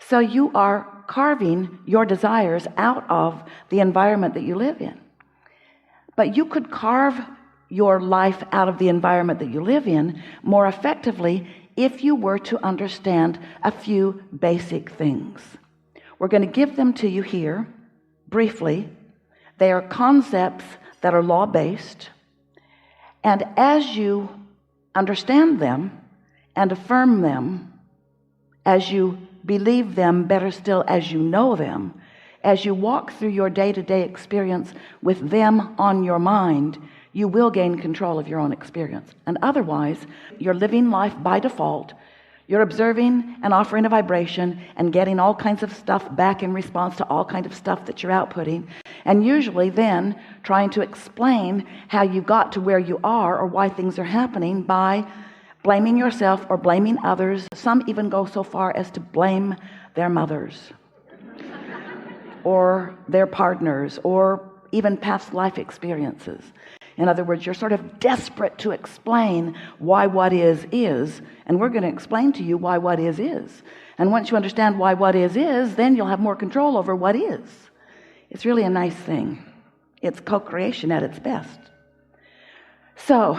So you are carving your desires out of the environment that you live in. But you could carve your life out of the environment that you live in more effectively if you were to understand a few basic things. We're going to give them to you here briefly. They are concepts that are law-based, and as you understand them and affirm them, as you believe them, better still, as you know them, as you walk through your day-to-day experience with them on your mind, you will gain control of your own experience. And otherwise, you're living life by default. You're observing and offering a vibration and getting all kinds of stuff back in response to all kinds of stuff that you're outputting, and usually then trying to explain how you got to where you are or why things are happening by blaming yourself or blaming others. Some even go so far as to blame their mothers or their partners or even past life experiences. In other words, you're sort of desperate to explain why what is, and we're going to explain to you why what is. And once you understand why what is, then you'll have more control over what is. It's really a nice thing. It's co-creation at its best. So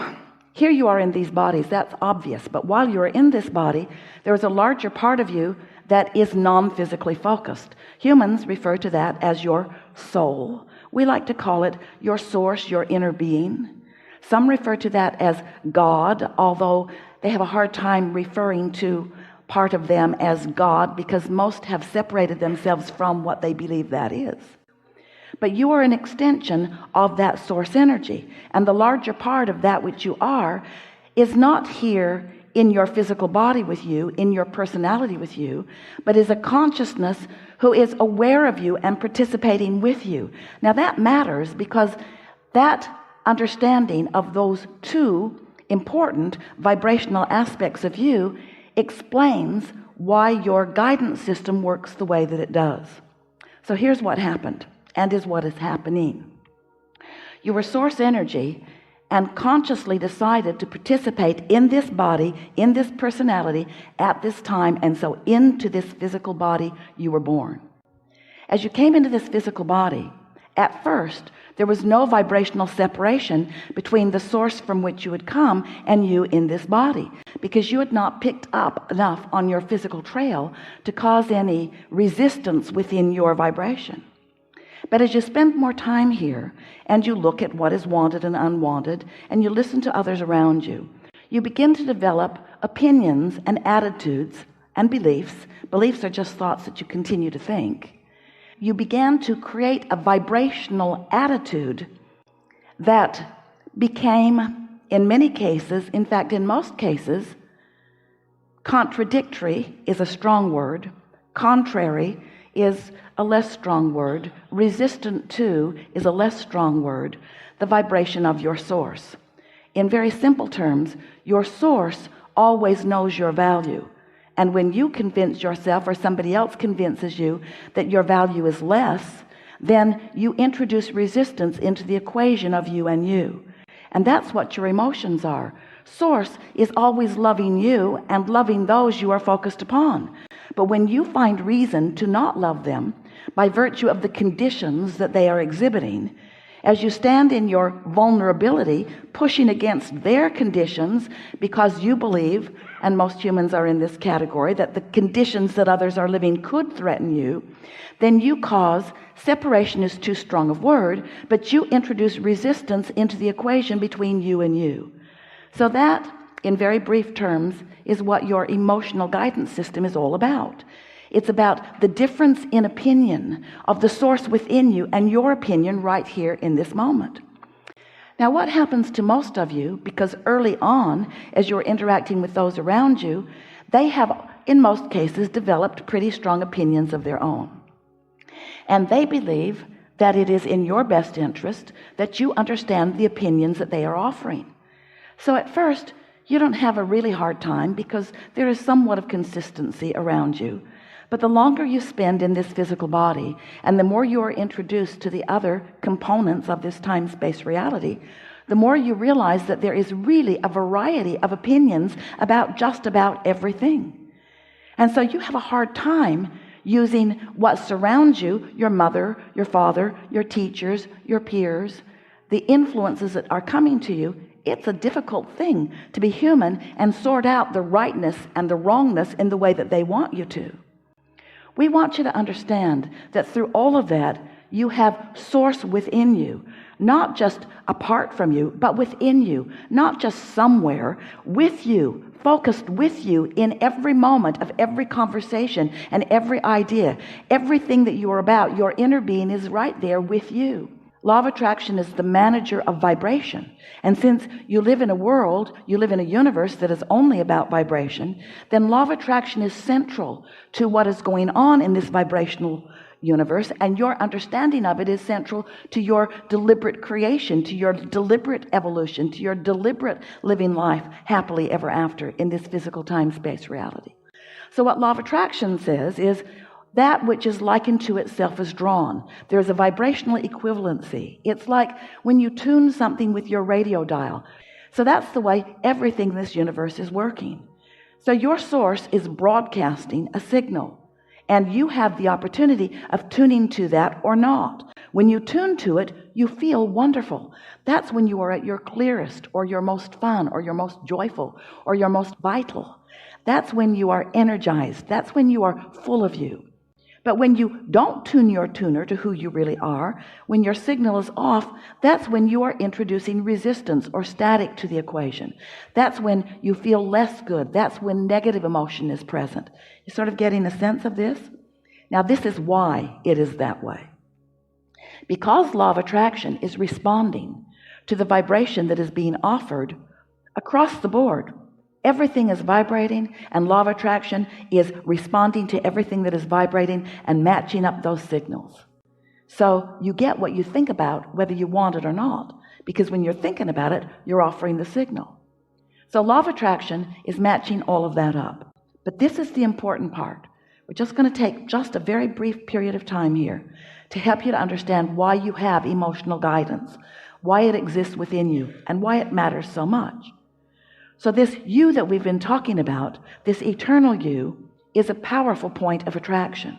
here you are in these bodies. That's obvious. But while you're in this body, there is a larger part of you that is non-physically focused. Humans refer to that as your soul. We like to call it your source, your inner being. Some refer to that as God, although they have a hard time referring to part of them as God because most have separated themselves from what they believe that is. But you are an extension of that source energy, and the larger part of that which you are is not here in your physical body with you, in your personality with you, but is a consciousness who is aware of you and participating with you. Now that matters because that understanding of those two important vibrational aspects of you explains why your guidance system works the way that it does. So here's what happened and is what is happening. You were source energy and consciously decided to participate in this body, in this personality at this time, and so into this physical body you were born. As you came into this physical body, at first there was no vibrational separation between the source from which you had come and you in this body, because you had not picked up enough on your physical trail to cause any resistance within your vibration. But as you spend more time here and you look at what is wanted and unwanted, and you listen to others around you, you begin to develop opinions and attitudes and beliefs. Beliefs are just thoughts that you continue to think. You began to create a vibrational attitude that became, in many cases, in fact in most cases, contradictory is a strong word, contrary is a less strong word, resistant to is a less strong word, the vibration of your source. In very simple terms, your source always knows your value. And when you convince yourself or somebody else convinces you that your value is less, then you introduce resistance into the equation of you and you. And that's what your emotions are. Source is always loving you and loving those you are focused upon. But when you find reason to not love them by virtue of the conditions that they are exhibiting, as you stand in your vulnerability, pushing against their conditions because you believe, and most humans are in this category, that the conditions that others are living could threaten you, then you cause, separation is too strong a word, but you introduce resistance into the equation between you and you. So that, in very brief terms, is what your emotional guidance system is all about. It's about the difference in opinion of the source within you and your opinion right here in this moment. Now, what happens to most of you, because early on, as you're interacting with those around you, they have, in most cases, developed pretty strong opinions of their own. And they believe that it is in your best interest that you understand the opinions that they are offering. So at first, you don't have a really hard time because there is somewhat of consistency around you. But the longer you spend in this physical body, and the more you are introduced to the other components of this time-space reality, the more you realize that there is really a variety of opinions about just about everything. And so you have a hard time. using what surrounds you, your mother, your father, your teachers, your peers, the influences that are coming to you. It's a difficult thing to be human and sort out the rightness and the wrongness in the way that they want you to. We want you to understand that through all of that, you have source within you, not just apart from you, but within you, not just somewhere, with you, focused with you in every moment of every conversation and every idea. Everything that you are about, your inner being is right there with you. Law of attraction is the manager of vibration. And since you live in a world, you live in a universe that is only about vibration, then law of attraction is central to what is going on in this vibrational universe, and your understanding of it is central to your deliberate creation, to your deliberate evolution, to your deliberate living life happily ever after in this physical time-space reality. So what law of attraction says is that which is likened to itself is drawn. There's a vibrational equivalency. It's like when you tune something with your radio dial. So that's the way everything in this universe is working. So your source is broadcasting a signal, and you have the opportunity of tuning to that or not. When you tune to it, you feel wonderful. That's when you are at your clearest, or your most fun, or your most joyful, or your most vital. That's when you are energized. That's when you are full of you. But when you don't tune your tuner to who you really are, when your signal is off, that's when you are introducing resistance or static to the equation. That's when you feel less good. That's when negative emotion is present. You're sort of getting a sense of this? Now, this is why it is that way. Because law of attraction is responding to the vibration that is being offered across the board. Everything is vibrating, and law of attraction is responding to everything that is vibrating and matching up those signals. So you get what you think about, whether you want it or not, because when you're thinking about it, you're offering the signal. So law of attraction is matching all of that up. But this is the important part. We're just going to take just a very brief period of time here to help you to understand why you have emotional guidance, why it exists within you, and why it matters so much. So this you that we've been talking about, this eternal you, is a powerful point of attraction.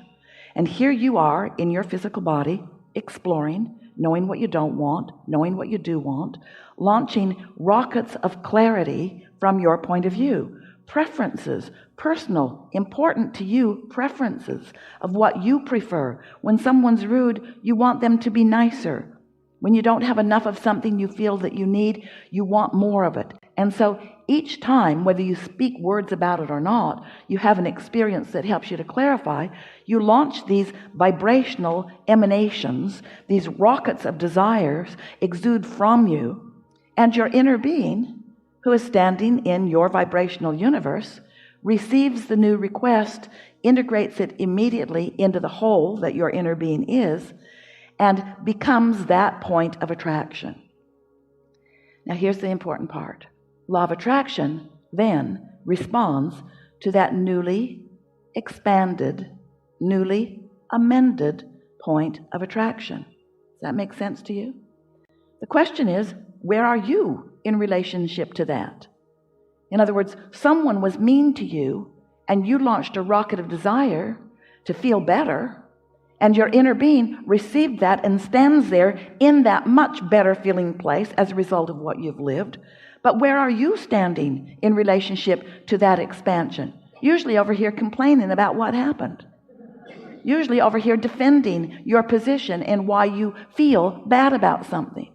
And here you are in your physical body, exploring, knowing what you don't want, knowing what you do want, launching rockets of clarity from your point of view, preferences, personal, important to you preferences of what you prefer. When someone's rude, you want them to be nicer. When you don't have enough of something you feel that you need, you want more of it. And so each time, whether you speak words about it or not, you have an experience that helps you to clarify. You launch these vibrational emanations, these rockets of desires exude from you, and your inner being, who is standing in your vibrational universe, receives the new request, integrates it immediately into the whole that your inner being is, and becomes that point of attraction. Now here's the important part. Law of attraction then responds to that newly expanded, newly amended point of attraction. Does that make sense to you? The question is, where are you in relationship to that? In other words, someone was mean to you and you launched a rocket of desire to feel better, and your inner being received that and stands there in that much better feeling place as a result of what you've lived. But where are you standing in relationship to that expansion? Usually over here complaining about what happened. Usually over here defending your position and why you feel bad about something.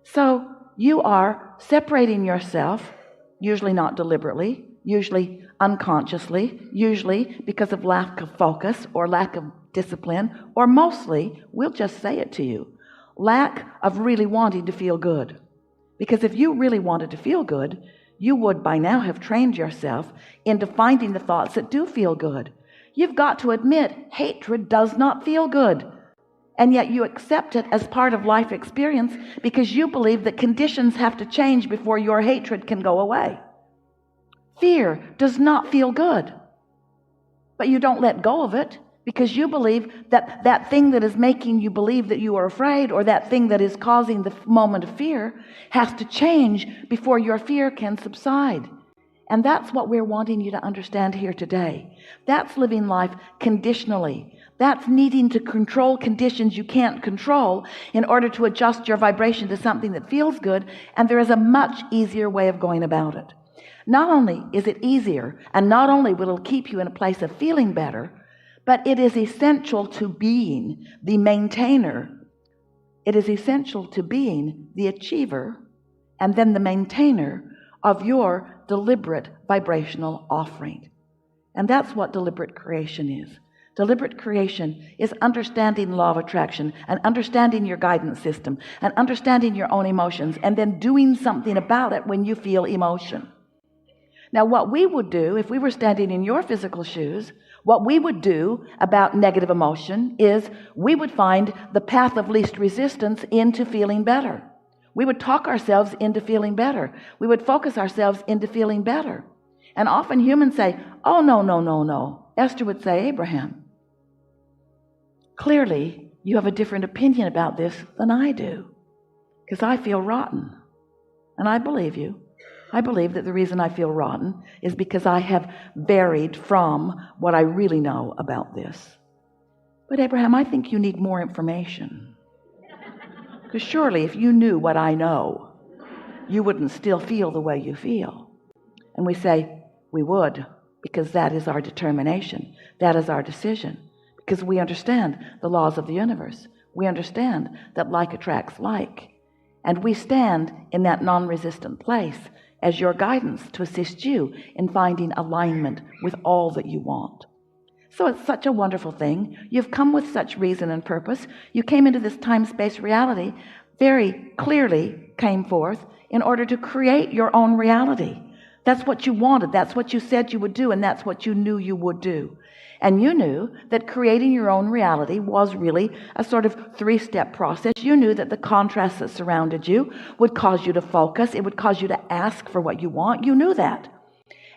So you are separating yourself, usually not deliberately, usually unconsciously, usually because of lack of focus or lack of discipline, or mostly, we'll just say it to you, lack of really wanting to feel good. Because if you really wanted to feel good, you would by now have trained yourself into finding the thoughts that do feel good. You've got to admit hatred does not feel good. And yet you accept it as part of life experience because you believe that conditions have to change before your hatred can go away. Fear does not feel good. But you don't let go of it because you believe that that thing that is making you believe that you are afraid, or that thing that is causing the moment of fear, has to change before your fear can subside. And that's what we're wanting you to understand here today. That's living life conditionally. That's needing to control conditions you can't control in order to adjust your vibration to something that feels good. And there is a much easier way of going about it. Not only is it easier, and not only will it keep you in a place of feeling better, but it is essential to being the maintainer. It is essential to being the achiever and then the maintainer of your deliberate vibrational offering. And that's what deliberate creation is. Deliberate creation is understanding law of attraction and understanding your guidance system and understanding your own emotions and then doing something about it when you feel emotion. Now, what we would do if we were standing in your physical shoes, what we would do about negative emotion is we would find the path of least resistance into feeling better. We would talk ourselves into feeling better. We would focus ourselves into feeling better. And often humans say, oh, no, no, no, no. Esther would say, Abraham, clearly you have a different opinion about this than I do, because I feel rotten. And I believe you. I believe that the reason I feel rotten is because I have varied from what I really know about this. But Abraham, I think you need more information. Because surely if you knew what I know, you wouldn't still feel the way you feel. And we say, we would, because that is our determination. That is our decision. Because we understand the laws of the universe. We understand that like attracts like. And we stand in that non-resistant place as your guidance to assist you in finding alignment with all that you want. So it's such a wonderful thing. You've come with such reason and purpose. You came into this time-space reality, very clearly came forth in order to create your own reality. That's what you wanted. That's what you said you would do, and that's what you knew you would do. And you knew that creating your own reality was really a sort of three-step process. You knew that the contrasts that surrounded you would cause you to focus. It would cause you to ask for what you want. You knew that.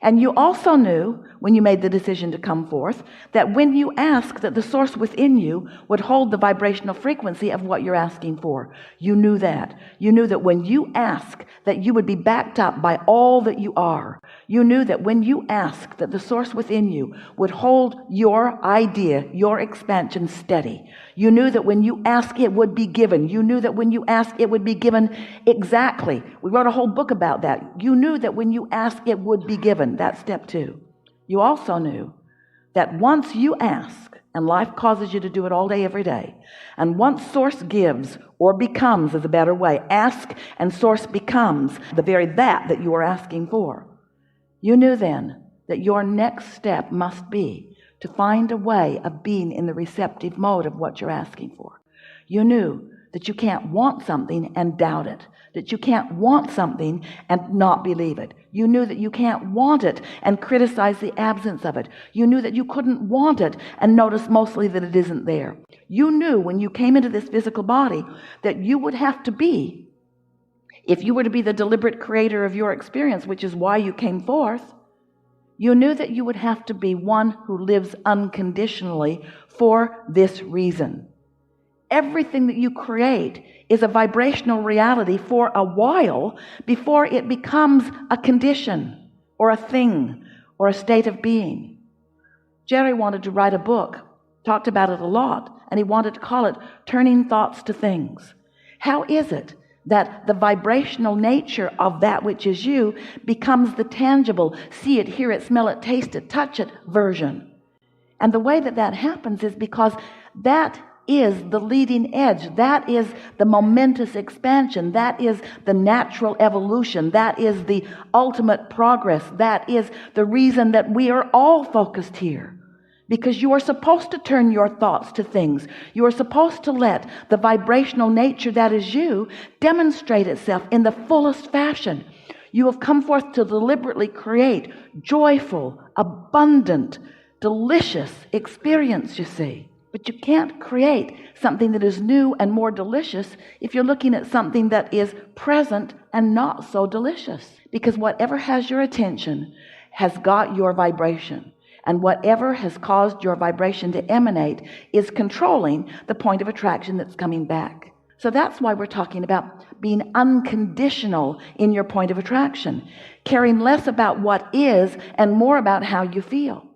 And you also knew, when you made the decision to come forth, that when you ask, that the source within you would hold the vibrational frequency of what you're asking for. You knew that. You knew that when you ask, that you would be backed up by all that you are. You knew that when you ask, that the source within you would hold your idea, your expansion steady. You knew that when you ask, it would be given. You knew that when you ask, it would be given exactly. We wrote a whole book about that. You knew that when you ask, it would be given. That's step 2. You also knew that once you ask, and life causes you to do it all day, every day, and once source gives, or becomes is a better way, ask and source becomes the very that you are asking for. You knew then that your next step must be to find a way of being in the receptive mode of what you're asking for. You knew that you can't want something and doubt it, that you can't want something and not believe it. You knew that you can't want it and criticize the absence of it. You knew that you couldn't want it and notice mostly that it isn't there. You knew when you came into this physical body that you would have to be, if you were to be the deliberate creator of your experience, which is why you came forth, you knew that you would have to be one who lives unconditionally for this reason. Everything that you create is a vibrational reality for a while before it becomes a condition or a thing or a state of being. Jerry wanted to write a book, talked about it a lot, and he wanted to call it Turning Thoughts to Things. How is it that the vibrational nature of that which is you becomes the tangible, see it, hear it, smell it, taste it, touch it version? And the way that that happens is because that is the leading edge. That is the momentous expansion. That is the natural evolution. That is the ultimate progress. That is the reason that we are all focused here. Because you are supposed to turn your thoughts to things. You are supposed to let the vibrational nature that is you demonstrate itself in the fullest fashion. You have come forth to deliberately create joyful, abundant, delicious experience, you see. But you can't create something that is new and more delicious if you're looking at something that is present and not so delicious. Because whatever has your attention has got your vibration. And whatever has caused your vibration to emanate is controlling the point of attraction that's coming back. So that's why we're talking about being unconditional in your point of attraction, caring less about what is and more about how you feel.